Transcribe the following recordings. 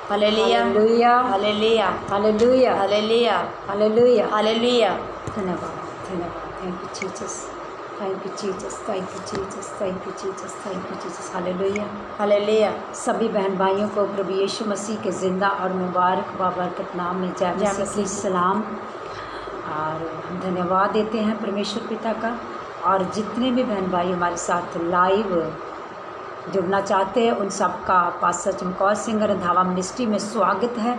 Hallelujah hallelujah hallelujah hallelujah hallelujah hallelujah. Hallelujah. धन्यवाद धन्यवाद। Thank you Jesus, thank you Jesus, thank you Jesus, thank you Jesus, thank you Jesus. Hallelujah. Hallelujah. सभी बहन भाइयों को प्रभु यीशु मसीह के ज़िंदा और मुबारक बाबरकत नाम में जय मसीह की सलाम। और हम धन्यवाद देते हैं परमेश्वर पिता का। और जितने भी बहन भाई हमारे साथ लाइव जुड़ना चाहते हैं उन सबका पास्टर चमकौर सिंह रंधावा मिनिस्ट्री में स्वागत है।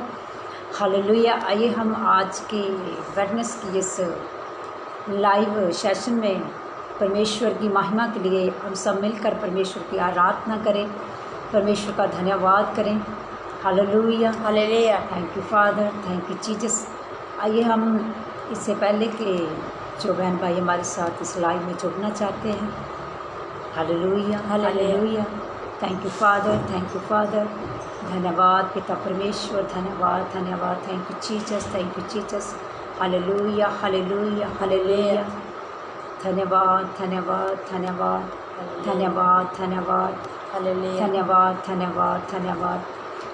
हालेलुया। आइए हम आज की वेडनेस की इस लाइव सेशन में परमेश्वर की महिमा के लिए हम सब मिलकर परमेश्वर की आराधना करें, परमेश्वर का धन्यवाद करें। Hallelujah hallelujah. Thank you father, thank you Jesus. आइए हम इससे पहले कि जो बहन भाई हमारे साथ इस लाइव में जुड़ना चाहते हैं, hallelujah hallelujah. Thank you father, thank you father. धन्यवाद पिता परमेश्वर, धन्यवाद धन्यवाद। Thank you Jesus, thank you Jesus. Hallelujah hallelujah hallelujah. धन्यवाद धन्यवाद धन्यवाद धन्यवाद धन्यवाद हालेलुया धन्यवाद धन्यवाद धन्यवाद।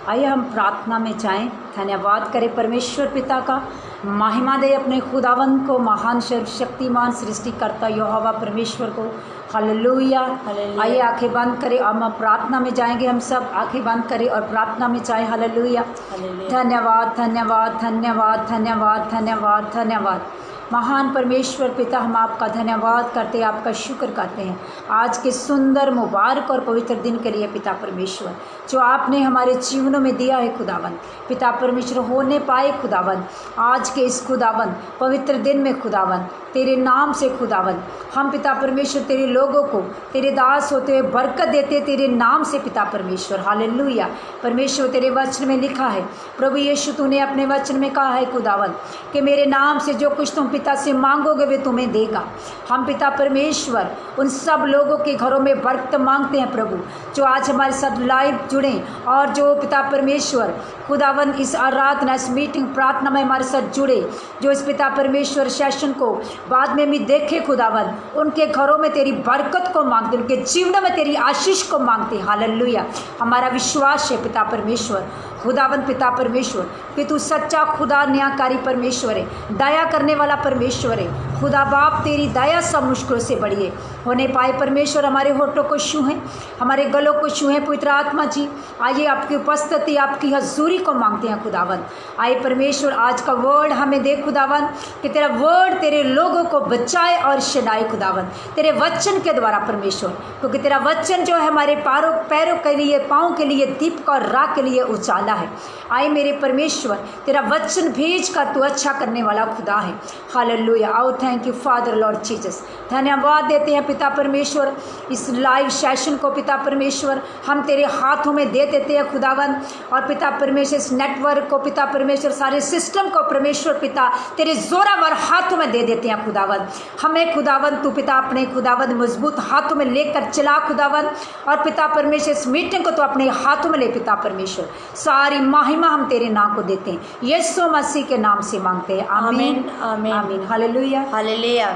आइए हम प्रार्थना में जाएं, धन्यवाद करें परमेश्वर पिता का, महिमा दे अपने खुदावंत को, महान सर्वशक्तिमान सृष्टिकर्ता यहोवा परमेश्वर को। हालेलुया। हालेलुया। आइए आंखें बंद करें, हम प्रार्थना में जाएंगे। हम सब आंखें बंद करें और प्रार्थना में जाएं। हालेलुया। हालेलुया। धन्यवाद धन्यवाद धन्यवाद धन्यवाद धन्यवाद धन्यवाद। महान परमेश्वर पिता, हम आपका धन्यवाद करते हैं, आपका शुक्र करते हैं आज के सुंदर मुबारक और पवित्र दिन के लिए पिता परमेश्वर, जो आपने हमारे जीवनों में दिया है खुदावन। पिता परमेश्वर होने पाए खुदावन आज के इस खुदावन पवित्र दिन में खुदावन, तेरे नाम से खुदावन हम पिता परमेश्वर तेरे लोगों को तेरे दास होते हुए बरकत देते तेरे नाम से पिता परमेश्वर। हालेलुया। परमेश्वर तेरे वचन में लिखा है प्रभु यीशु, तूने अपने वचन में कहा है खुदावन कि मेरे नाम से जो कुछ तुम पिता से मांगोगे वे तुम्हें देगा। हम पिता परमेश्वर उन सब लोगों के घरों में बरकत मांगते हैं प्रभु, जो आज हमारे साथ लाइव जुड़े और जो पिता परमेश्वर खुदावन इस आराधना, इस मीटिंग प्रार्थना में हमारे साथ जुड़े, जो इस पिता परमेश्वर सेशन को बाद में भी देखे खुदावन, उनके घरों में तेरी बरकत को मांगते, उनके जीवन में तेरी आशीष को मांगते। हालेलुया। हमारा विश्वास है पिता परमेश्वर खुदावन पिता परमेश्वर कि तू सच्चा खुदा न्यायकारी परमेश्वर है, दया करने वाला परमेश्वर है। खुदा बाप तेरी दया सब मुश्किलों से बड़ी है होने पाए परमेश्वर। हमारे होठों को छूहें, हमारे गलों को छूहें पवित्र आत्मा जी। आइए आपकी उपस्थिति, आपकी हजूरी को मांगते हैं खुदावन। आइए परमेश्वर आज का वर्ड हमें दे खुदावन, कि तेरा वर्ड तेरे लोगों को बचाए और शनाए खुदावन, तेरे वचन के द्वारा परमेश्वर, क्योंकि तेरा वचन जो है हमारे पैरों के लिए, पाँव के लिए दीप और राह के लिए उजाला है। आए मेरे परमेश्वर, तेरा वचन भेज कर तू अच्छा करने वाला खुदा है। हालेलुया। आओ thank you father Lord Jesus. धन्यवाद देते हैं पिता परमेश्वर इस लाइव सेशन को पिता परमेश्वर हम तेरे हाथों में दे देते हैं खुदावन। और पिता परमेश्वर इस नेटवर्क को पिता परमेश्वर, सारे सिस्टम को परमेश्वर पिता तेरे जोरावर हाथों में दे देते हैं खुदावन। हमें खुदावन तू पिता अपने खुदावन मजबूत हाथों में लेकर चला खुदावन। और पिता परमेश्वर इस मीटिंग को तो अपने हाथों में ले पिता परमेश्वर, सारी महिमा हम तेरे नाम को देते हैं, यीशु मसीह के नाम से मांगते हैं। आमीन आमीन आमीन। Hallelujah hallelujah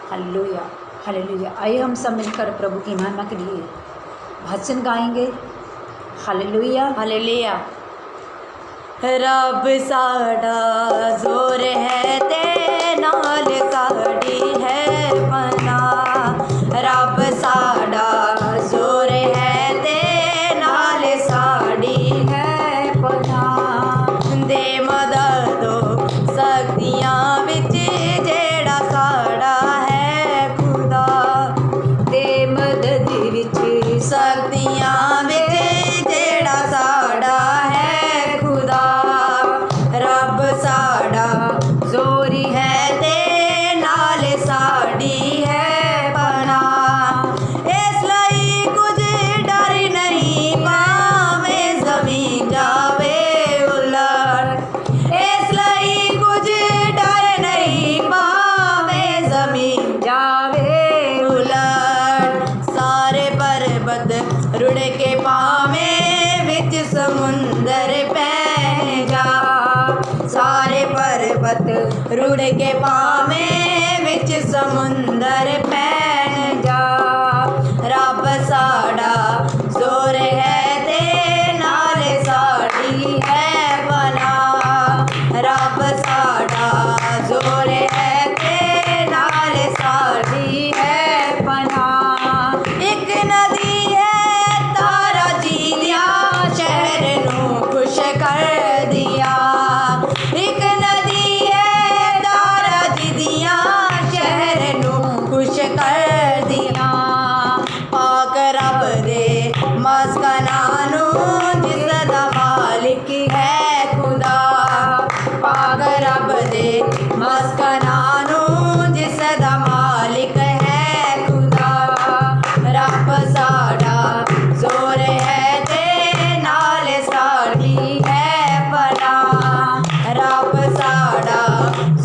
hallelujah hallelujah. आइए हम सब मिलकर प्रभु की महिमा के लिए भजन गाएंगे। Hallelujah hallelujah. रब साड़ा जोर है ते नाल साड़ी है पना, रब साड़ा जोर है ते नाल साड़ी है पना, दे मददो शक्तियां विच जेड़ा साड़ा है खुदा, दे मदद विच शक्तियां विच जेड़ा साड़ा है खुदा, रब साड़ा जोरी है ते नाल साड़ी है पना, इसलिए कुछ डर नहीं पावे जमीन जावे उलट, इसलिए कुछ डर नहीं पावे जमीन जावे उलट, सारे पर्वत रुड़ के पावे विच समुंदर पै जा, सारे पर्वत रुड़ के पावे विच समुंदर पै जा, रब साड़ा जोर है ते नाल साड़ी मस्कनानू जिसदा मालिक है खुदा। पाक रब दे मस्कनानू जिसदा मालिक है खुदा। रब साड़ा जोर है ते नाल साड़ी है पनाह। रब साड़ा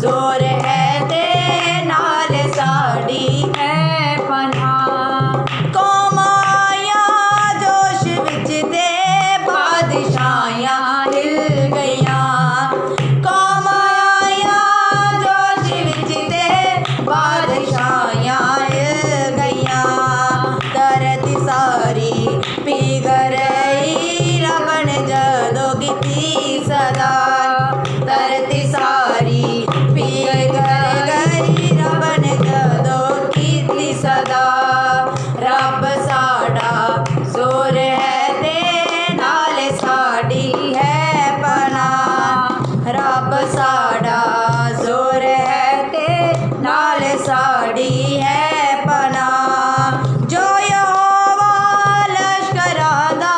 जोर है ते नाल साड़ी है पनाह। कौमां जोश विच ते बादशाहियां हिल गईयां। कौमां जोश विच ते बादशाहियां हिल गईयां। धरती सारी पिघल गई रब ने जदों कीती सदा। धरती सारी पिघल गई रब ने जदों कीती सदा। रब साड़ा जोर है ते नाल साड़ी है पनाह। रब साड़ा जोर है ते नाल साड़ी है पनाह। जो यहोवा लश्करां दा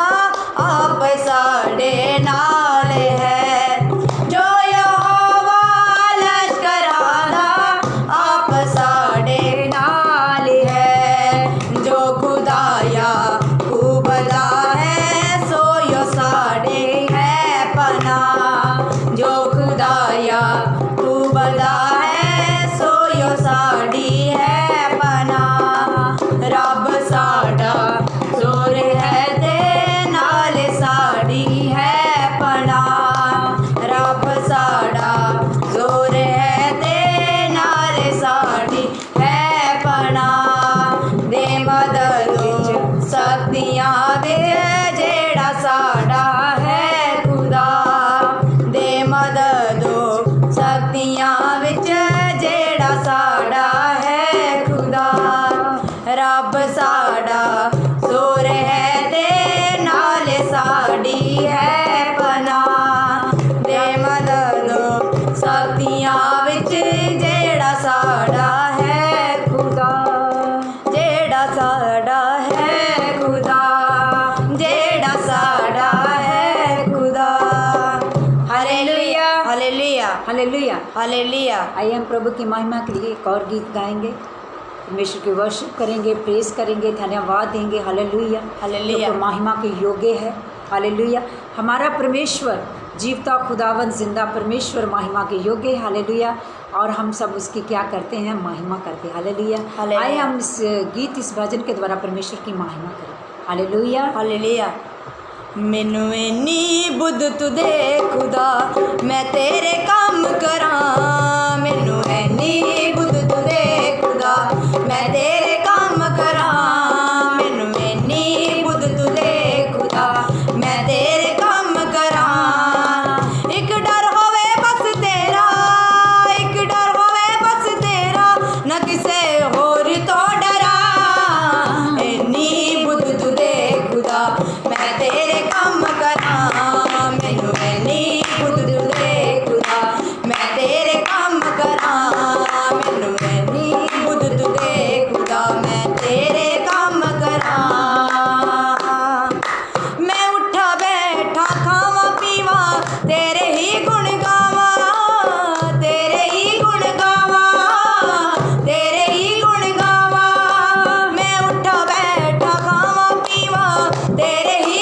आप साड़े नाल है। जो यहोवा लश्करां दा आप साड़े नाल है। जो खुदाया खूबदा है सो यो साड़े है पनाह। जो खुदाया खूबदा है सो यो साड़ी है पनाह। रब साड़ा जोर है ते नाल साड़ी है पनाह। रब साड़ा जोर है ते नाल साड़ी है पनाह। दे मददो शक्तियां दे जेड़ा साड़ा है खुदा। दे मददो शक्तियां विच जेड़ा साड़ा है खुदा। रब साड़ा जोर है ते नाल साड़ी है पनाह। दे मददो शक्तियां विच जेड़ा साड़ा है खुदा। जेड़ा साड़ा है खुदा। जेड़ा साड़ा है खुदा। Hallelujah hallelujah hallelujah. हालेलुया। आइए हम प्रभु की महिमा के लिए एक और गीत गाएंगे, परमेश्वर की वर्शिप करेंगे, प्रेस करेंगे, धन्यवाद देंगे। Hallelujah hallelujah. जो महिमा के योग्य है। हालेलुया। हमारा परमेश्वर जीवता खुदावन जिंदा परमेश्वर महिमा के योग्य है। हालेलुया। और हम सब उसकी क्या करते हैं? महिमा करते हैं। हालेलुया। हालेलुया। आइए हम इस गीत इस भजन के द्वारा परमेश्वर की महिमा करें। हालेलुया। हालेलुया। मैनू इन्नी बुद्ध तू दे खुदा मैं तेरे काम करां। मैनू इन्नी बुद्ध तू दे खुदा मैं तेरे काम करां। मैनू इन्नी बुद्ध तू दे खुदा मैं तेरे काम करां। एक डर होवे बस तेरा, एक डर होवे बस तेरा, ना किसे होर तो डरा। इन्नी बुद्ध तू दे खुदा मैं तेरे काम करां। मैनू इन्नी बुद्ध तू दे खुदा मैं तेरे काम करां। मैनू इन्नी बुद्ध तू दे खुदा मैं तेरे काम करां। मैं उठा बैठा खावा पीवा तेरे ही गुण गावा। तेरे ही गुण गावा। तेरे ही गुण गावा। मैं उठा बैठा खावा पीवा तेरे ही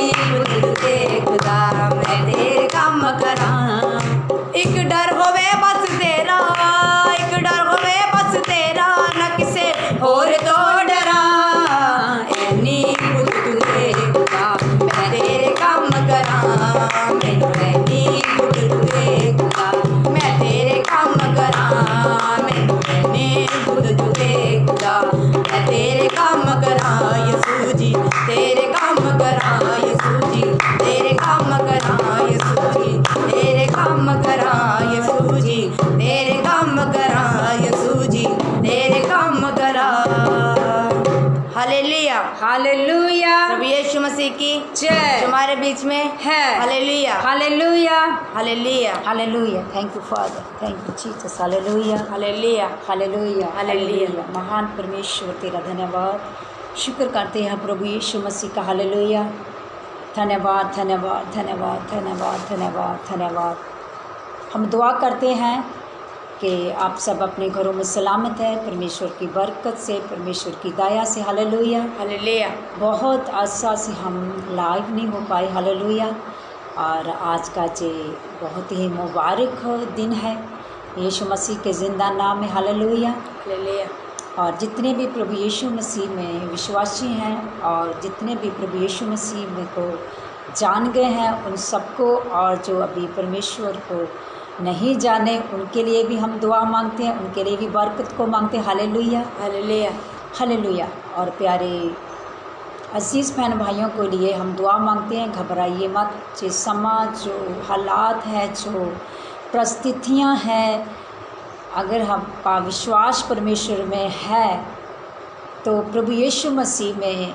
बदल दे खुदा मैं तेरे काम करा एक डर होवे बस तेरा एक डर होवे बस तेरा न किसे होर तो डरा एनी बदल दे खुदा मैं तेरे काम करा मैनू एनी बदल दे खुदा मैं तेरे काम करा मैनू एनी बदल दे खुदा मैं तेरे काम करा यसू जी तेरे काम करा यसू जी तेरे काम करा यसू जी तेरे काम करा यसू जी तेरे काम करा यसू जी तेरे काम करा हालेलुया हालेलुया प्रभु यीशु मसीह की जय जो हमारे बीच में है hallelujah hallelujah hallelujah hallelujah thank you father thank you Jesus hallelujah hallelujah hallelujah hallelujah. Hallelujah महान परमेश्वर तेरा धन्यवाद शुक्र करते हैं प्रभु यीशु मसीह का हालेलुया धन्यवाद धन्यवाद धन्यवाद धन्यवाद धन्यवाद धन्यवाद हम दुआ करते हैं कि आप सब अपने घरों में सलामत है परमेश्वर की बरकत से परमेश्वर की दया से हालेलुया हालेलुया बहुत आशा से हम लाइव नहीं हो पाए हालेलुया और आज का जे बहुत ही मुबारक दिन है यीशु मसीह के ज़िंदा नाम में हालेलुया हालेलुया और जितने भी प्रभु यीशु मसीह में विश्वासी हैं और जितने भी प्रभु यीशु मसीह में को जान गए हैं उन सबको और जो अभी परमेश्वर को नहीं जाने उनके लिए भी हम दुआ मांगते हैं उनके लिए भी बरकत को मांगते हैं हालेलुया हालेलुया हालेलुया और प्यारे अजीज़ बहन भाइयों को लिए हम दुआ मांगते हैं घबराइए मत जो समाज जो हालात है जो परिस्थितियाँ हैं अगर हमका विश्वास परमेश्वर में है तो प्रभु यीशु मसीह में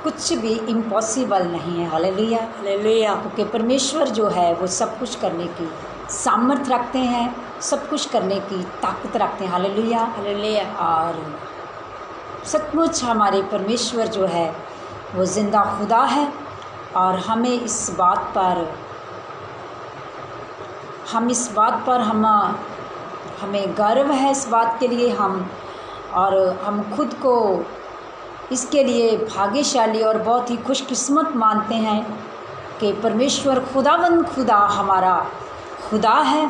कुछ भी इम्पॉसिबल नहीं है हालेलुया हालेलुया क्योंकि परमेश्वर जो है वो सब कुछ करने की सामर्थ्य रखते हैं सब कुछ करने की ताकत रखते हैं हालेलुया हालेलुया और सचमुच हमारे परमेश्वर जो है वो ज़िंदा खुदा है और हमें इस बात पर हमें गर्व है इस बात के लिए हम खुद को इसके लिए भाग्यशाली और बहुत ही खुशकिस्मत मानते हैं कि परमेश्वर खुदावंद खुदा हमारा खुदा है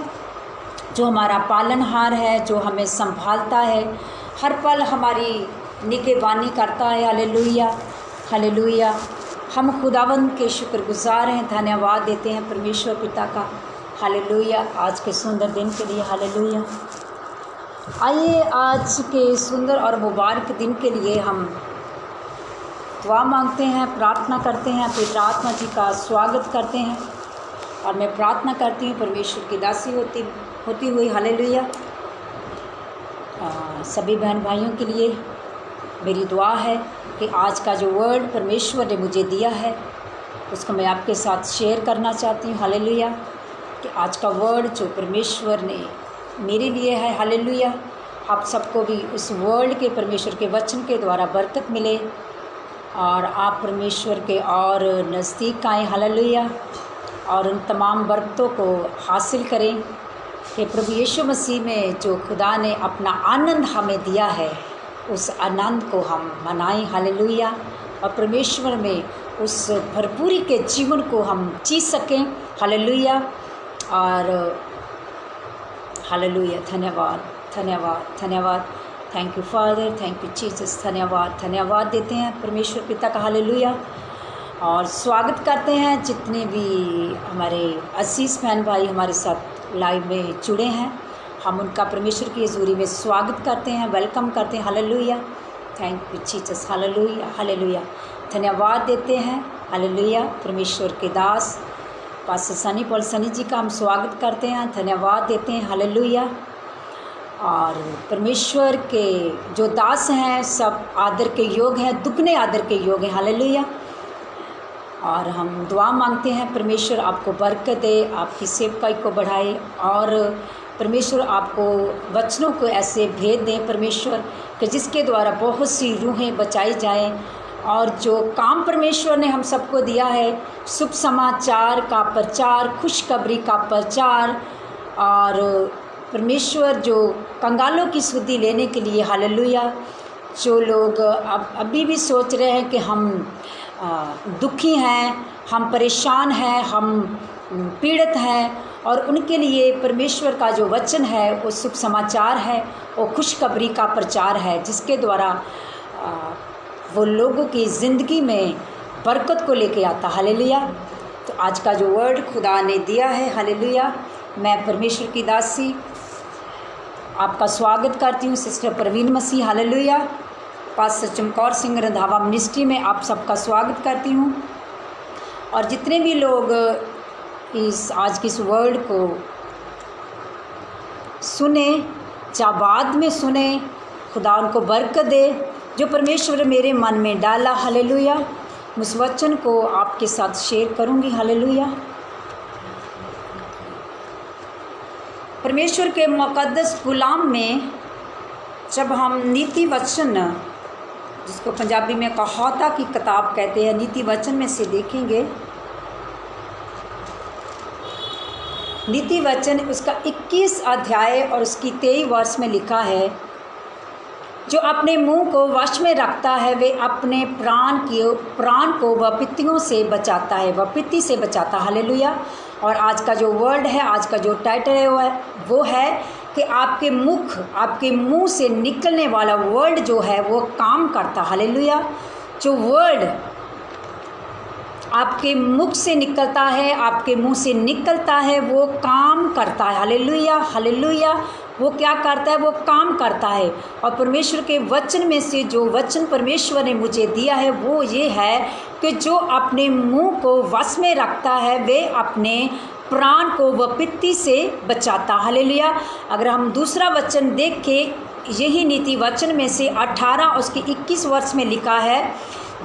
जो हमारा पालनहार है जो हमें संभालता है हर पल हमारी निगहबानी करता है हालेलुया हालेलुया हम खुदावंद के शुक्रगुजार हैं धन्यवाद देते हैं परमेश्वर पिता का हालेलुया आज के सुंदर दिन के लिए हालेलुया आइए आज के सुंदर और मुबारक दिन के लिए हम दुआ मांगते हैं प्रार्थना करते हैं पवित्र आत्मा जी का स्वागत करते हैं और मैं प्रार्थना करती हूँ परमेश्वर की दासी होती हुई हालेलुया सभी बहन भाइयों के लिए मेरी दुआ है कि आज का जो वर्ड परमेश्वर ने मुझे दिया है उसको मैं आपके साथ शेयर करना चाहती हूँ हालेलुया कि आज का वर्ड जो परमेश्वर ने मेरे लिए है हालेलुया आप सबको भी उस वर्ड के परमेश्वर के वचन के द्वारा बरकत मिले और आप परमेश्वर के और नज़दीक आएँ हालेलुया और उन तमाम बरकतों को हासिल करें कि प्रभु यीशु मसीह में जो खुदा ने अपना आनंद हमें दिया है उस आनंद को हम मनाएं हालेलुया और परमेश्वर में उस भरपूरी के जीवन को हम जी सकें हालेलुया और हालेलुया धन्यवाद धन्यवाद धन्यवाद thank you father thank you Jesus धन्यवाद देते हैं परमेश्वर पिता का हालेलुया और स्वागत करते हैं जितने भी हमारे अजीज़ बहन भाई हमारे साथ लाइव में जुड़े हैं हम उनका परमेश्वर की हज़ूरी में स्वागत करते हैं वेलकम करते हैं hallelujah thank you Jesus hallelujah hallelujah धन्यवाद देते हैं हालेलुया परमेश्वर के दास पास्टर सनी पॉल सनी जी का हम स्वागत करते हैं धन्यवाद देते हैं हालेलुया और परमेश्वर के जो दास हैं सब आदर के योग हैं दुगने आदर के योग हैं हालेलुया और हम दुआ मांगते हैं परमेश्वर आपको बरकत दे आपकी सेवकाई को बढ़ाए और परमेश्वर आपको वचनों को ऐसे भेद दें परमेश्वर कि जिसके द्वारा बहुत सी रूहें बचाई जाएं और जो काम परमेश्वर ने हम सबको दिया है शुभ समाचार का प्रचार खुशखबरी का प्रचार और परमेश्वर जो कंगालों की शुद्धि लेने के लिए हालेलुया जो लोग अब अभी भी सोच रहे हैं कि हम दुखी हैं, हम परेशान हैं, हम पीड़ित हैं, और उनके लिए परमेश्वर का जो वचन है वो शुभ समाचार है, वो खुशखबरी का प्रचार है, जिसके द्वारा वो लोगों की ज़िंदगी में बरकत को लेके आता। हालेलुया। तो आज का जो वर्ड खुदा ने दिया है, हालेलुया, मैं परमेश्वर की दासी आपका स्वागत करती हूँ, sister Parveen Masih, hallelujah, pastor Chamkaur Singh Randhawa ministry में आप सबका स्वागत करती हूँ। और जितने भी लोग आज की इस वर्ड को सुने, चाहे बाद में सुने, खुदा उनको बरकत दे जो परमेश्वर मेरे मन में डाला। हालेलुया। उस वचन को आपके साथ शेयर करूँगी। हालेलुया। परमेश्वर के मुक़द्दस गुलाम में जब हम नीति वचन, जिसको पंजाबी में कहावत की किताब कहते हैं, नीति वचन में से देखेंगे, नीति वचन उसका 21 अध्याय और उसकी 23 वर्ष में लिखा है, जो अपने मुंह को वश में रखता है वे अपने प्राण को विपत्तियों से बचाता है, विपत्ति से बचाता। हालेलुया। और आज का जो वर्ड है, आज का जो टाइटल है वो है कि आपके मुंह से निकलने वाला वर्ड जो है वो काम करता। हालेलुया। जो वर्ड आपके मुख से निकलता है, आपके मुंह से निकलता है, वो काम करता है। Hallelujah, hallelujah. वो क्या करता है? वो काम करता है। और परमेश्वर के वचन में से जो वचन परमेश्वर ने मुझे दिया है वो ये है कि जो अपने मुंह को वश में रखता है वे अपने प्राण को विपत्ति से बचाता। हालेलुया। अगर हम दूसरा वचन देख के, यही नीति वचन में से 18 उसकी 21 वर्ष में लिखा है,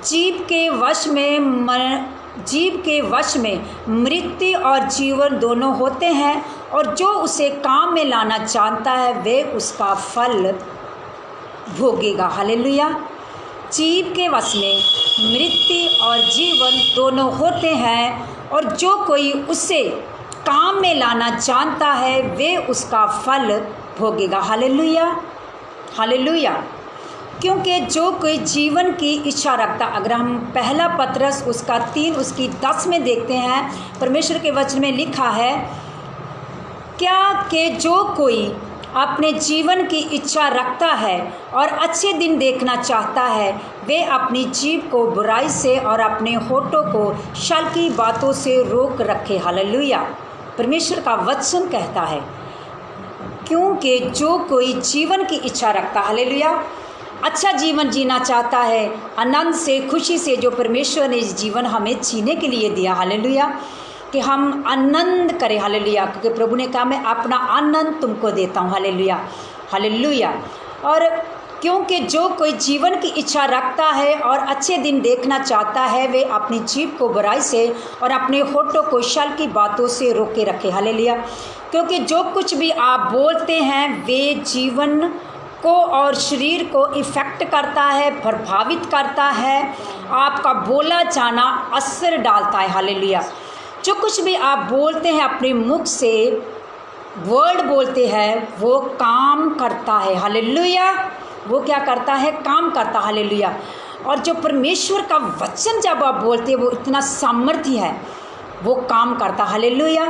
जीव के वश में मृत्यु और जीवन दोनों होते हैं, और जो उसे काम में लाना जानता है वे उसका फल भोगेगा। हालेलुया। जीव के वश में मृत्यु और जीवन दोनों होते हैं, और जो कोई उसे काम में लाना जानता है वे उसका फल भोगेगा। Hallelujah, hallelujah. क्योंकि जो कोई जीवन की इच्छा रखता, अगर हम पहला पतरस उसका 3 उसकी 10 में देखते हैं, परमेश्वर के वचन में लिखा है, क्या कि जो कोई अपने जीवन की इच्छा रखता है और अच्छे दिन देखना चाहता है वे अपनी जीभ को बुराई से और अपने होठों को छल की बातों से रोक रखे। हालेलुया। परमेश्वर का वचन कहता है, क्योंकि जो कोई जीवन की इच्छा रखता, हालेलुया, अच्छा जीवन जीना चाहता है, आनंद से, खुशी से, जो परमेश्वर ने इस जीवन हमें जीने के लिए दिया, हालेलुया, कि हम आनंद करें। हालेलुया। क्योंकि प्रभु ने कहा, मैं अपना आनंद तुमको देता हूँ। Hallelujah, hallelujah. और क्योंकि जो कोई जीवन की इच्छा रखता है और अच्छे दिन देखना चाहता है वे अपनी जीभ को बुराई से और अपने होठों को छल की बातों से रोके रखे। हालेलुया। क्योंकि जो कुछ भी आप बोलते हैं वे जीवन को और शरीर को इफ़ेक्ट करता है, प्रभावित करता है, आपका बोला जाना असर डालता है। हालेलुया। जो कुछ भी आप बोलते हैं, अपने मुख से वर्ड बोलते हैं, वो काम करता है। हालेलुया। वो क्या करता है? काम करता। हालेलुया। और जो परमेश्वर का वचन जब आप बोलते हैं वो इतना सामर्थ्य है, वो काम करता। हालेलुया।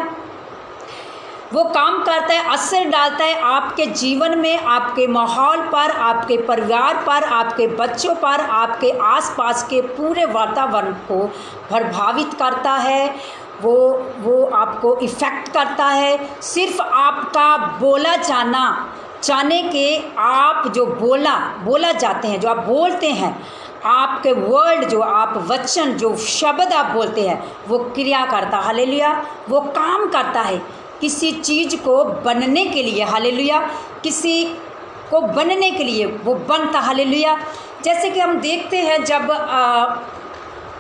वो काम करता है, असर डालता है आपके जीवन में, आपके माहौल पर, आपके परिवार पर, आपके बच्चों पर, आपके आसपास के पूरे वातावरण को प्रभावित करता है। वो आपको इफ़ेक्ट करता है। सिर्फ आपका बोला जाने के, आप जो बोला जाते हैं, जो आप बोलते हैं, आपके वर्ड, जो आप वचन, जो शब्द आप बोलते हैं, वो क्रिया करता। हालेलुया। वो काम करता है किसी चीज़ को बनने के लिए। हालेलुया। किसी को बनने के लिए वो बनता। हालेलुया। जैसे कि हम देखते हैं जब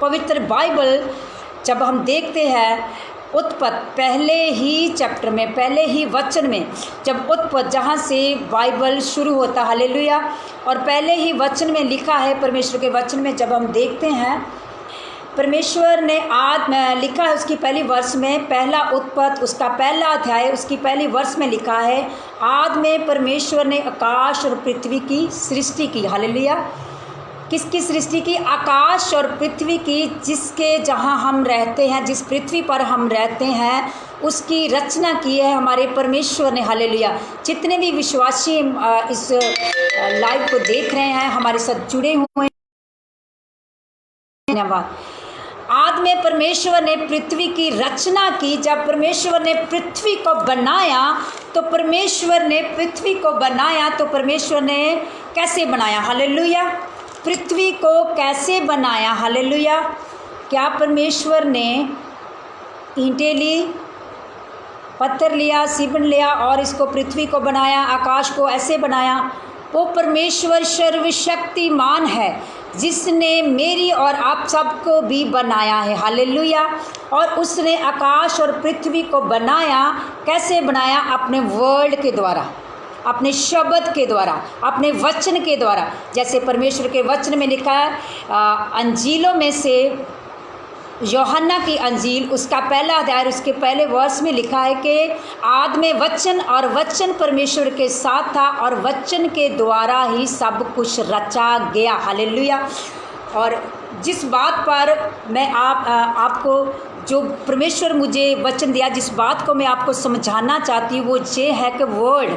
पवित्र बाइबल जब हम देखते हैं उत्पत्ति, पहले ही चैप्टर में, पहले ही वचन में, जब उत्पत्ति जहाँ से बाइबल शुरू होता, हालेलुया, और पहले ही वचन में लिखा है, परमेश्वर के वचन में जब हम देखते हैं, परमेश्वर ने लिखा है उसकी पहली वर्ष में, पहला उत्पत्ति उसका पहला अध्याय उसकी पहली वर्ष में लिखा है, आदि में परमेश्वर ने आकाश और पृथ्वी की सृष्टि की। हालेलुया। किसकी सृष्टि की? आकाश और पृथ्वी की, जिसके जहाँ हम रहते हैं, जिस पृथ्वी पर हम रहते हैं उसकी रचना की है हमारे परमेश्वर ने। हालेलुया। जितने भी विश्वासी इस लाइव को देख रहे हैं, हमारे साथ जुड़े हुए हैं, धन्यवाद। आदि में परमेश्वर ने पृथ्वी की रचना की। जब परमेश्वर ने पृथ्वी को बनाया तो परमेश्वर ने कैसे बनाया? हालेलुया। पृथ्वी को कैसे बनाया? हालेलुया। क्या परमेश्वर ने ईंटें ली, पत्थर लिया, सीमेंट लिया और इसको पृथ्वी को बनाया, आकाश को ऐसे बनाया? वो परमेश्वर सर्वशक्तिमान है जिसने मेरी और आप सबको भी बनाया है। हालेलुया। और उसने आकाश और पृथ्वी को बनाया। कैसे बनाया? अपने वर्ड के द्वारा, अपने शब्द के द्वारा, अपने वचन के द्वारा। जैसे परमेश्वर के वचन में लिखा है, अंजीलों में से यूहन्ना की अंजील उसका पहला अध्याय उसके पहले वर्ष में लिखा है कि आदि में वचन और वचन परमेश्वर के साथ था और वचन के द्वारा ही सब कुछ रचा गया। हालेलुया। और जिस बात पर मैं आपको जो परमेश्वर मुझे वचन दिया, जिस बात को मैं आपको समझाना चाहती हूँ वो ये है कि वर्ड,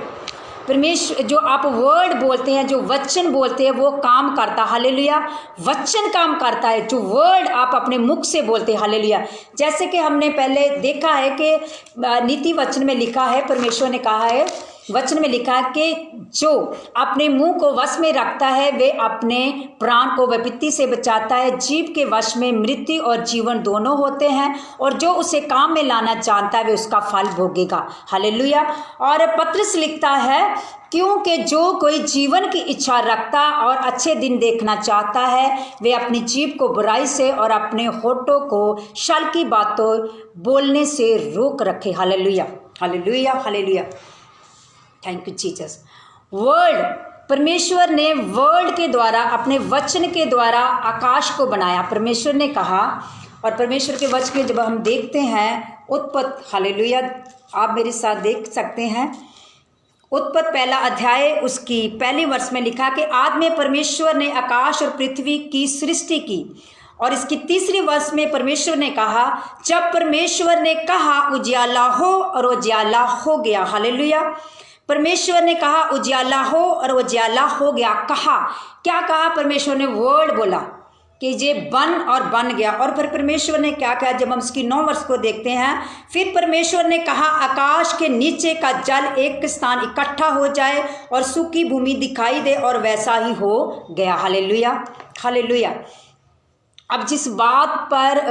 परमेश्वर जो आप वर्ड बोलते हैं, जो वचन बोलते हैं, वो काम करता। हालेलुया। वचन काम करता है, जो वर्ड आप अपने मुख से बोलते हैं। हालेलुया। जैसे कि हमने पहले देखा है कि नीति वचन में लिखा है, परमेश्वर ने कहा है, वचन में लिखा है कि जो अपने मुंह को वश में रखता है वे अपने प्राण को विपत्ति से बचाता है। जीव के वश में मृत्यु और जीवन दोनों होते हैं और जो उसे काम में लाना जानता है वे उसका फल भोगेगा। हालेलुया। और पत्रस लिखता है, क्योंकि जो कोई जीवन की इच्छा रखता और अच्छे दिन देखना चाहता है वे अपनी जीभ को बुराई से और अपने होठों को छल की बातों बोलने से रोक रखे। Hallelujah. Hallelujah. Hallelujah. Thank you Jesus. Word, परमेश्वर ने वर्ड के द्वारा, अपने वचन के द्वारा आकाश को बनाया। परमेश्वर ने कहा, और परमेश्वर के वचन में जब हम देखते हैं उत्पत्ति, हालेलुया, आप मेरे साथ देख सकते हैं, उत्पत्ति पहला अध्याय उसकी पहली वर्ष में लिखा कि आदि में परमेश्वर ने आकाश और पृथ्वी की सृष्टि की। और इसकी तीसरी वर्ष में परमेश्वर ने कहा, जब परमेश्वर ने कहा उजियाला हो और उजियाला हो गया। हालेलुया। परमेश्वर ने कहा उजियाला हो और उजियाला हो गया। कहा, क्या कहा? परमेश्वर ने वर्ड बोला कि ये बन और बन गया। और फिर परमेश्वर ने क्या कहा? जब हम इसकी 9 वर्ष को देखते हैं, फिर परमेश्वर ने कहा आकाश के नीचे का जल एक स्थान इकट्ठा हो जाए और सूखी भूमि दिखाई दे, और वैसा ही हो गया। हालेलुया। हालेलुया। अब जिस बात पर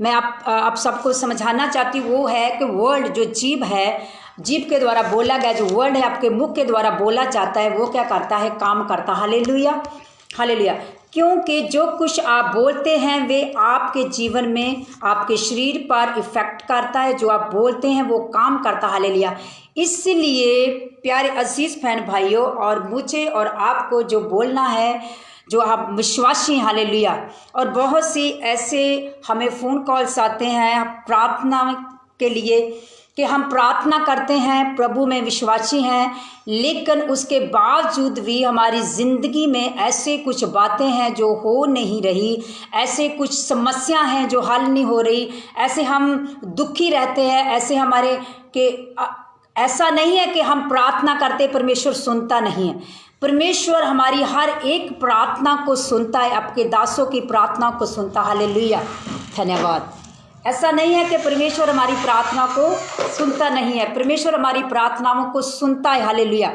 मैं आप सबको समझाना चाहती हूँ वो है कि वर्ड, जो जीव है, जीव के द्वारा बोला गया जो वर्ड है, आपके मुख के द्वारा बोला जाता है, वो क्या करता है? काम करता। हालेलुया। हालेलुया। क्योंकि जो कुछ आप बोलते हैं वे आपके जीवन में, आपके शरीर पर इफेक्ट करता है। जो आप बोलते हैं वो काम करता। हालेलुया। इसलिए प्यारे अजीज बहन भाइयों, और मुझे और आपको जो बोलना है, जो आप विश्वासी, हालेलुया। और बहुत सी ऐसे हमें फ़ोन कॉल्स आते हैं प्रार्थना के लिए कि हम प्रार्थना करते हैं, प्रभु में विश्वासी हैं, लेकिन उसके बावजूद भी हमारी ज़िंदगी में ऐसे कुछ बातें हैं जो हो नहीं रही, ऐसे कुछ समस्या हैं जो हल नहीं हो रही, ऐसे हम दुखी रहते हैं, ऐसे हमारे के ऐसा नहीं है कि हम प्रार्थना करते परमेश्वर सुनता नहीं है। परमेश्वर हमारी हर एक प्रार्थना को सुनता है, आपके दासों की प्रार्थना को सुनता। हालेलुया। धन्यवाद। ऐसा नहीं है कि परमेश्वर हमारी प्रार्थना को सुनता नहीं है, परमेश्वर हमारी प्रार्थनाओं को सुनता है। हालेलुया।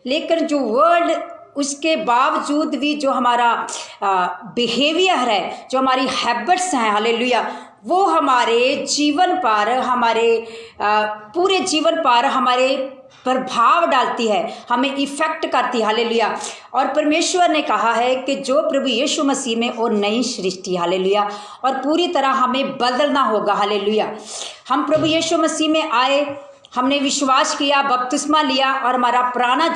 लेकिन जो वर्ड, उसके बावजूद भी जो हमारा बिहेवियर है, जो हमारी हैबिट्स हैं, हालेलुया, वो हमारे जीवन पर, हमारे पूरे जीवन पर हमारे प्रभाव डालती है, हमें इफेक्ट करती है। हालेलुया। और परमेश्वर ने कहा है कि जो प्रभु यीशु मसीह में और नई सृष्टि। हालेलुया। और पूरी तरह हमें बदलना होगा। हालेलुया। हम प्रभु यीशु मसीह में आए, हमने विश्वास किया, बपतिस्मा लिया और हमारा पुराना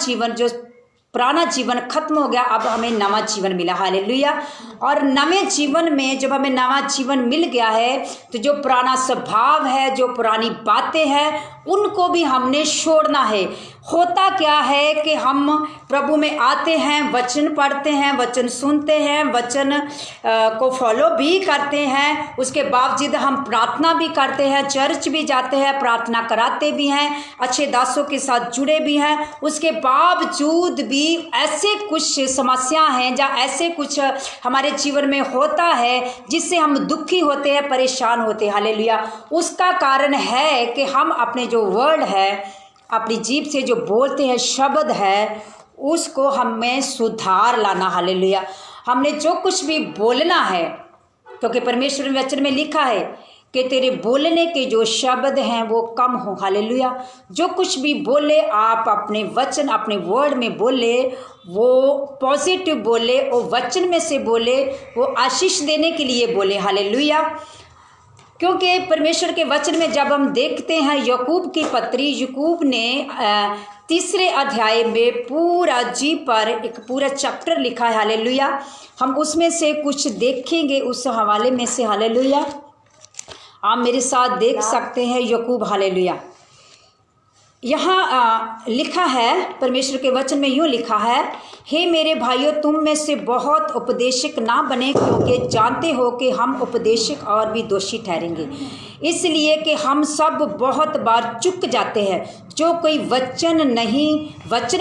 जीवन खत्म हो गया, अब हमें नवा जीवन मिला। हालेलुया। और नवे जीवन में जब हमें नवा जीवन मिल गया है तो जो पुराना स्वभाव है, जो पुरानी बातें हैं, उनको भी हमने छोड़ना है, होता क्या है कि हम प्रभु में आते हैं, वचन पढ़ते हैं, वचन सुनते हैं, वचन को फॉलो भी करते हैं, उसके बावजूद हम प्रार्थना भी करते हैं, चर्च भी जाते हैं, प्रार्थना कराते भी हैं, अच्छे दासों के साथ जुड़े भी हैं, उसके बावजूद भी ऐसे कुछ समस्या हैं या ऐसे कुछ हमारे जीवन में होता है जिससे हम दुखी होते हैं, परेशान होते हैं। हालेलुया। उसका कारण है कि हम अपने जो वर्ड है, अपनी जीभ से जो बोलते हैं, शब्द है, उसको हमें सुधार लाना। हालेलुया। हमने जो कुछ भी बोलना है, क्योंकि परमेश्वर के वचन में लिखा है कि तेरे बोलने के जो शब्द हैं वो कम हो। हालेलुया। जो कुछ भी बोले आप अपने वचन, अपने वर्ड में बोले, वो पॉजिटिव बोले, वो वचन में से बोले, वो आशीष देने के लिए बोले। हालेलुया। क्योंकि परमेश्वर के वचन में जब हम देखते हैं याकूब की पत्री, याकूब ने 3 अध्याय में पूरा जी पर एक पूरा चैप्टर लिखा है। हालेलुया। हम उसमें से कुछ देखेंगे उस हवाले में से। हालेलुया। आप मेरे साथ देख सकते हैं याकूब। हालेलुया। यहाँ लिखा है, परमेश्वर के वचन में यूँ लिखा है, हे मेरे भाइयों, तुम में से बहुत उपदेशक ना बने, क्योंकि जानते हो कि हम उपदेशक और भी दोषी ठहरेंगे, इसलिए कि हम सब बहुत बार चूक जाते हैं। जो कोई वचन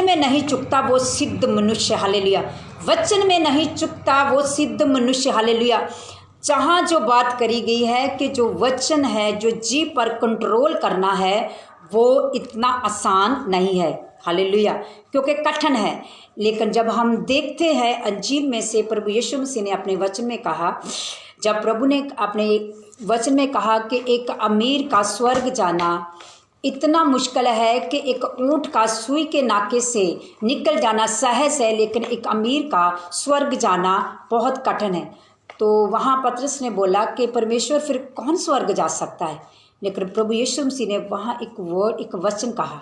में नहीं चुकता वो सिद्ध मनुष्य। हालेलुया। वचन में नहीं चुकता वो सिद्ध मनुष्य। हालेलुया। जहाँ जो बात करी गई है कि जो वचन है, जो जी पर कंट्रोल करना है, वो इतना आसान नहीं है। हालेलुया। क्योंकि कठिन है। लेकिन जब हम देखते हैं अंजील में से, प्रभु यीशु मसीह ने अपने वचन में कहा, जब प्रभु ने अपने वचन में कहा कि एक अमीर का स्वर्ग जाना इतना मुश्किल है कि एक ऊँट का सुई के नाके से निकल जाना सहज है, लेकिन एक अमीर का स्वर्ग जाना बहुत कठिन है। तो वहाँ पतरस ने बोला कि परमेश्वर फिर कौन स्वर्ग जा सकता है? लेकिन प्रभु यीशु मसीह ने वहाँ एक वचन कहा।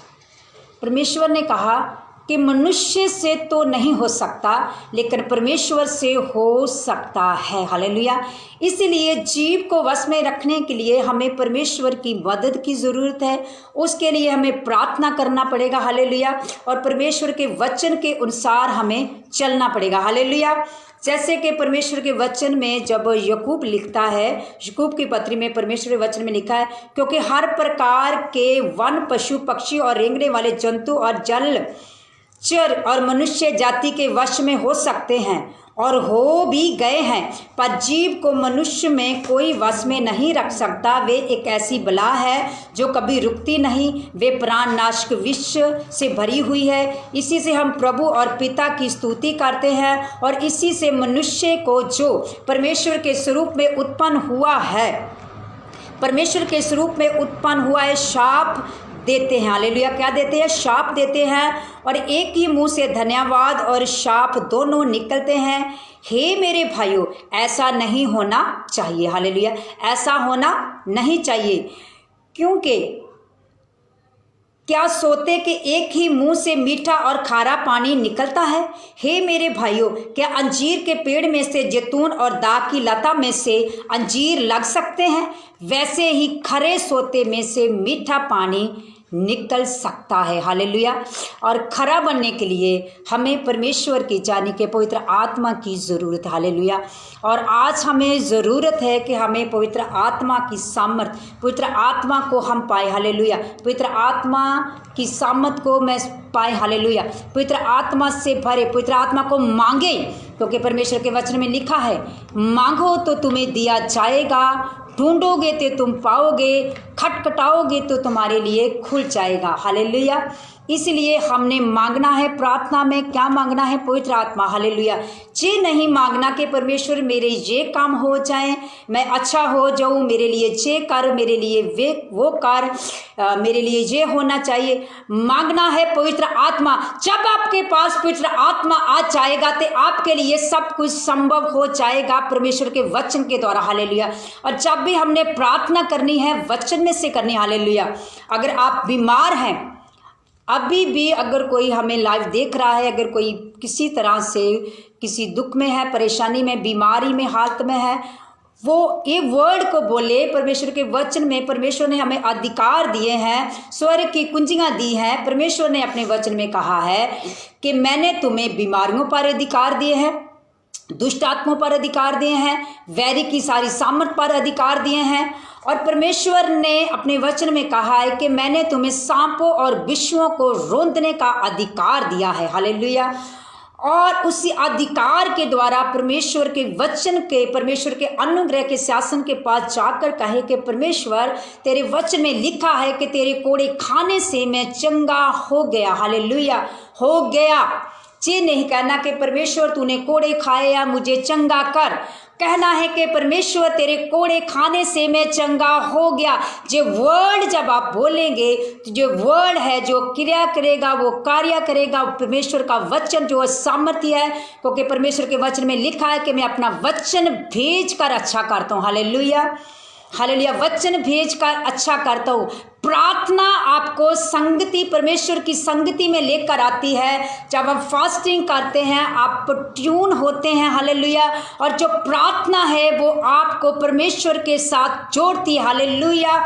परमेश्वर ने कहा कि मनुष्य से तो नहीं हो सकता, लेकिन परमेश्वर से हो सकता है। हालेलुया। इसलिए जीव को वश में रखने के लिए हमें परमेश्वर की मदद की ज़रूरत है। उसके लिए हमें प्रार्थना करना पड़ेगा। हालेलुया। और परमेश्वर के वचन के अनुसार हमें चलना पड़ेगा। हालेलुया। जैसे कि परमेश्वर के वचन में जब याकूब लिखता है, याकूब की पत्री में परमेश्वर के वचन में लिखा है, क्योंकि हर प्रकार के वन, पशु, पक्षी और रेंगने वाले जंतु और जलचर और मनुष्य जाति के वश में हो सकते हैं और हो भी गए हैं, पर जीव को मनुष्य में कोई वश में नहीं रख सकता। वे एक ऐसी बला है जो कभी रुकती नहीं, वे प्राण नाशक विष से भरी हुई है। इसी से हम प्रभु और पिता की स्तुति करते हैं और इसी से मनुष्य को, जो परमेश्वर के स्वरूप में उत्पन्न हुआ है, परमेश्वर के स्वरूप में उत्पन्न हुआ है, शाप देते हैं। हालेलुया। क्या देते हैं? शाप देते हैं। और एक ही मुंह से धन्यवाद और शाप दोनों निकलते हैं। हे मेरे भाइयों, ऐसा नहीं होना चाहिए। हालेलुया। ऐसा होना नहीं चाहिए, क्योंकि क्या सोते कि एक ही मुंह से मीठा और खारा पानी निकलता है? हे मेरे भाइयों, क्या अंजीर के पेड़ में से जैतून और दाख की लता में से अंजीर लग सकते हैं? वैसे ही खरे सोते में से मीठा पानी निकल सकता है। हालेलुया। और खरा बनने के लिए हमें परमेश्वर की जानी के पवित्र आत्मा की ज़रूरत है। हालेलुया। और आज हमें ज़रूरत है कि हमें पवित्र आत्मा की सामर्थ, पवित्र आत्मा को हम पाए। हालेलुया। पवित्र आत्मा की सामर्थ को मैं पाए। हालेलुया। पवित्र आत्मा से भरे, पवित्र आत्मा को मांगे, क्योंकि परमेश्वर के वचन में लिखा है, मांगो तो तुम्हें दिया जाएगा, ढूंढोगे तो तुम पाओगे, खटखटाओगे तो तुम्हारे लिए खुल जाएगा। हालेलुया। इसलिए हमने मांगना है। प्रार्थना में क्या मांगना है? पवित्र आत्मा। हालेलुया। ये नहीं मांगना कि परमेश्वर मेरे ये काम हो जाए, मैं अच्छा हो जाऊं, मेरे लिए ये कर, मेरे लिए वे वो कर, मेरे लिए ये होना चाहिए। मांगना है पवित्र आत्मा। जब आपके पास पवित्र आत्मा आ जाएगा तो आपके लिए सब कुछ संभव हो जाएगा परमेश्वर के वचन के द्वारा। हालेलुया। और जब भी हमने प्रार्थना करनी है, वचन में से करनी। हालेलुया। अगर आप बीमार हैं, अभी भी अगर कोई हमें लाइव देख रहा है, अगर कोई किसी तरह से किसी दुख में है, परेशानी में, बीमारी में, हालत में है, वो ये वर्ड को बोले। परमेश्वर के वचन में परमेश्वर ने हमें अधिकार दिए हैं, स्वर्ग की कुंजियां दी हैं। परमेश्वर ने अपने वचन में कहा है कि मैंने तुम्हें बीमारियों पर अधिकार दिए हैं, दुष्ट आत्माओं पर अधिकार दिए हैं, वैरी की सारी सामर्थ पर अधिकार दिए हैं। और परमेश्वर ने अपने वचन में कहा है कि मैंने तुम्हें सांपों और विषयों को रौंदने का अधिकार दिया है। हालेलुया। और उसी अधिकार के द्वारा परमेश्वर के वचन के, परमेश्वर के अनुग्रह के शासन के पास जाकर कहे कि परमेश्वर तेरे वचन में लिखा है कि तेरे कोड़े खाने से मैं चंगा हो गया। हालेलुया, हो गया। ये नहीं कहना कि परमेश्वर तूने कोड़े खाए या मुझे चंगा कर, कहना है कि परमेश्वर तेरे कोड़े खाने से मैं चंगा हो गया। जो वर्ड जब आप बोलेंगे तो जो वर्ड है जो क्रिया करेगा वो कार्य करेगा। परमेश्वर का वचन जो सामर्थ्य है, क्योंकि परमेश्वर के वचन में लिखा है कि मैं अपना वचन भेज कर अच्छा करता हूँ। Hallelujah, hallelujah. वचन भेज कर अच्छा करता हूँ। प्रार्थना आपको संगति, परमेश्वर की संगति में लेकर आती है। जब आप फास्टिंग करते हैं आप ट्यून होते हैं। हालेलुया। और जो प्रार्थना है वो आपको परमेश्वर के साथ जोड़ती है। हालेलुया।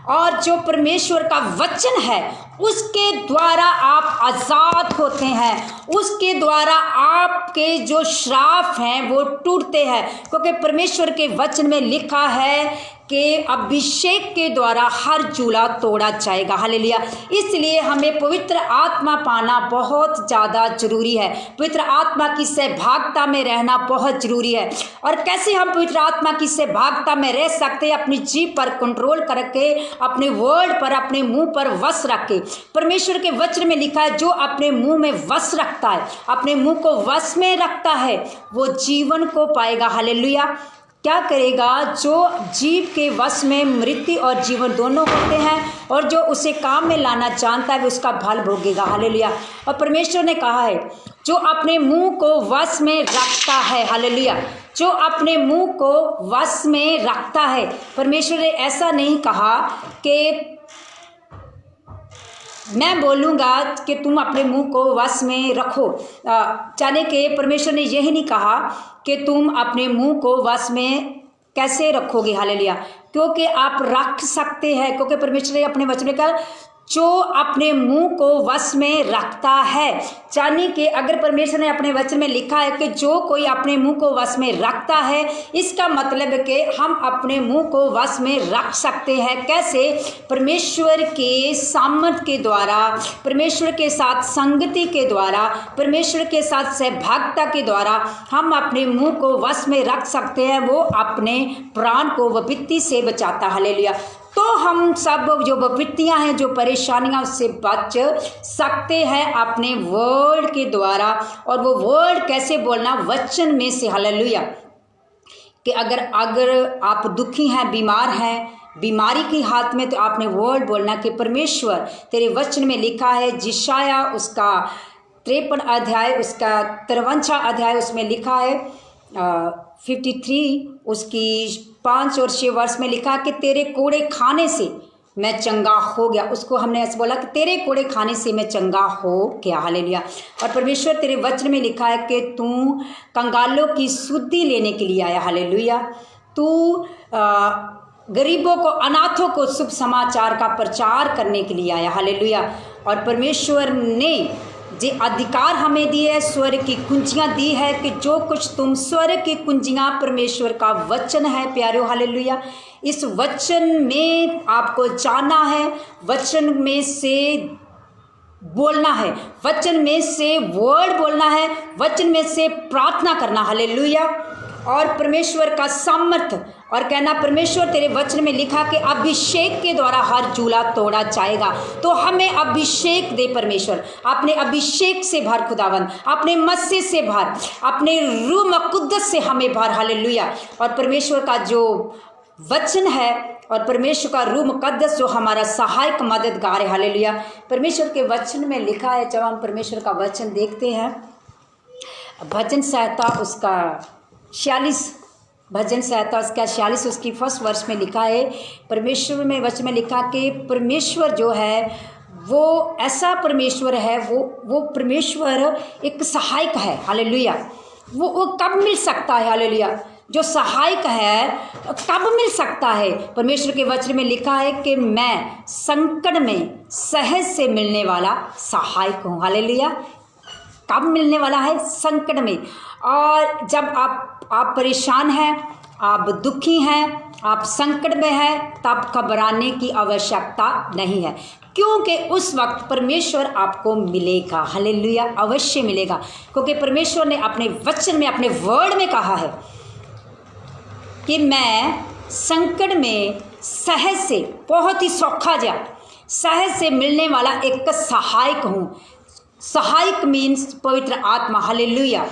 और जो परमेश्वर का वचन है उसके द्वारा आप आज़ाद होते हैं, उसके द्वारा आपके जो श्राप हैं वो टूटते हैं, क्योंकि परमेश्वर के वचन में लिखा है कि अभिषेक के द्वारा हर चूल्हा तोड़ा जाएगा। हालेलुया। इसलिए हमें पवित्र आत्मा पाना बहुत ज़्यादा जरूरी है। पवित्र आत्मा की सहभागिता में रहना बहुत जरूरी है। और कैसे हम पवित्र आत्मा की सहभागिता में रह सकते हैं? अपनी जीभ पर कंट्रोल करके, अपने वर्ड पर, अपने मुंह पर वश रख के। परमेश्वर के वचन में लिखा है जो अपने मुंह में वश रखता है, अपने मुंह को वश में रखता है, वो जीवन को पाएगा। हालेलुया। क्या करेगा? जो जीव के वश में मृत्यु और जीवन दोनों होते हैं, और जो उसे काम में लाना जानता है वो उसका फल भोगेगा। हालेलुया। और परमेश्वर ने कहा है जो अपने मुंह को वश में रखता है, हालेलुया, जो अपने मुंह को वश में रखता है। परमेश्वर ने ऐसा नहीं कहा कि मैं बोलूँगा कि तुम अपने मुंह को वश में रखो, जाने के परमेश्वर ने यही नहीं कहा कि तुम अपने मुंह को वश में कैसे रखोगे। हालेलुया। क्योंकि आप रख सकते हैं, क्योंकि परमेश्वर ने अपने वचन में कहा जो अपने मुंह को वश में रखता है। यानी कि अगर परमेश्वर ने अपने वचन में लिखा है कि जो कोई अपने मुंह को वश में रखता है, इसका मतलब है कि हम अपने मुंह को वश में रख सकते हैं। कैसे? परमेश्वर के सामर्थ के द्वारा, परमेश्वर के साथ संगति के द्वारा, परमेश्वर के साथ सहभागिता के द्वारा हम अपने मुंह को वश में रख सकते हैं। वो अपने प्राण को विपत्ति से बचाता। हालेलुया। तो हम सब जो विपत्तियां हैं, जो परेशानियां, उससे बच सकते हैं अपने वर्ड के द्वारा। और वो वर्ड कैसे बोलना? वचन में से। हालेलुया। कि अगर आप दुखी हैं, बीमार हैं, बीमारी की हाथ में, तो आपने वर्ड बोलना कि परमेश्वर तेरे वचन में लिखा है, जिशाया उसका 53 अध्याय, उसका 53वां अध्याय, उसमें लिखा है 53 उसकी 5 और 6 वर्ष में लिखा कि तेरे कोड़े खाने से मैं चंगा हो गया। उसको हमने ऐसे बोला कि तेरे कोड़े खाने से मैं चंगा हो गया। हालेलुया। और परमेश्वर तेरे वचन में लिखा है कि तू कंगालों की शुद्धि लेने के लिए आया। हालेलुया। तू गरीबों को, अनाथों को शुभ समाचार का प्रचार करने के लिए आया। हालेलुया। और परमेश्वर ने जे अधिकार हमें दी है, स्वर्ग की कुंजियां दी है कि जो कुछ तुम, स्वर्ग की कुंजियां परमेश्वर का वचन है प्यारो। हालेलुया। इस वचन में आपको जाना है, वचन में से बोलना है, वचन में से वर्ड बोलना है, वचन में से प्रार्थना करना। हालेलुया। और परमेश्वर का सामर्थ, और कहना परमेश्वर तेरे वचन में लिखा कि अभिषेक के द्वारा हर चूल्हा तोड़ा जाएगा। तो हमें अभिषेक दे परमेश्वर, अपने अभिषेक से भर खुदावन, अपने मस्से से भर, अपने रूह मकुद्दस से हमें भर। हालेलुया। और परमेश्वर का जो वचन है और परमेश्वर का रूह मुकद्दस जो हमारा सहायक मददगार है। हालेलुया। परमेश्वर के वचन में लिखा है, जब हम परमेश्वर का वचन देखते हैं, भजन संहिता उसका 46, भजन संहिता उसका 46 उसकी 1 वर्ष में लिखा है, परमेश्वर में वचन में लिखा कि परमेश्वर जो है वो ऐसा परमेश्वर है, वो परमेश्वर एक सहायक है। हालेलुया। वो कब मिल सकता है? हालेलुया। जो सहायक है कब मिल सकता है? परमेश्वर के वचन में लिखा है कि मैं संकट में सहज से मिलने वाला सहायक हूँ। हालेलुया। कब मिलने वाला है? संकट में। और जब आप परेशान हैं, आप दुखी हैं, आप संकट में हैं, तब घबराने की आवश्यकता नहीं है, क्योंकि उस वक्त परमेश्वर आपको मिलेगा। हालेलुया। अवश्य मिलेगा, क्योंकि परमेश्वर ने अपने वचन में, अपने वर्ड में कहा है कि मैं संकट में सहज से, बहुत ही सौखा जा सहज से मिलने वाला एक सहायक हूँ। सहायक मीन्स पवित्र आत्मा। हालेलुया।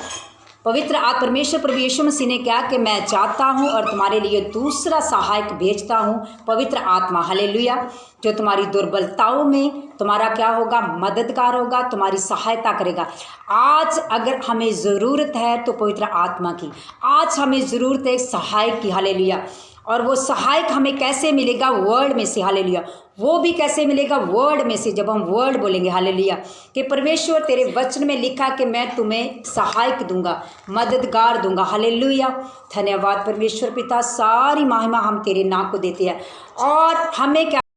पवित्र आत्मा, परमेश्वर प्रभु यीशु मसीह ने क्या कि मैं जाता हूँ और तुम्हारे लिए दूसरा सहायक भेजता हूँ, पवित्र आत्मा। हालेलुया। जो तुम्हारी दुर्बलताओं में तुम्हारा क्या होगा? मददगार होगा, तुम्हारी सहायता करेगा। आज अगर हमें ज़रूरत है तो पवित्र आत्मा की, आज हमें ज़रूरत है सहायक की। हालेलुया। और वो सहायक हमें कैसे मिलेगा? वर्ड में से। हालेलुया। वो भी कैसे मिलेगा? वर्ड में से, जब हम वर्ड बोलेंगे। हालेलुया। कि परमेश्वर तेरे वचन में लिखा कि मैं तुम्हें सहायक दूंगा, मददगार दूंगा। हालेलुया। धन्यवाद परमेश्वर पिता, सारी महिमा हम तेरे नाम को देते हैं। और हमें क्या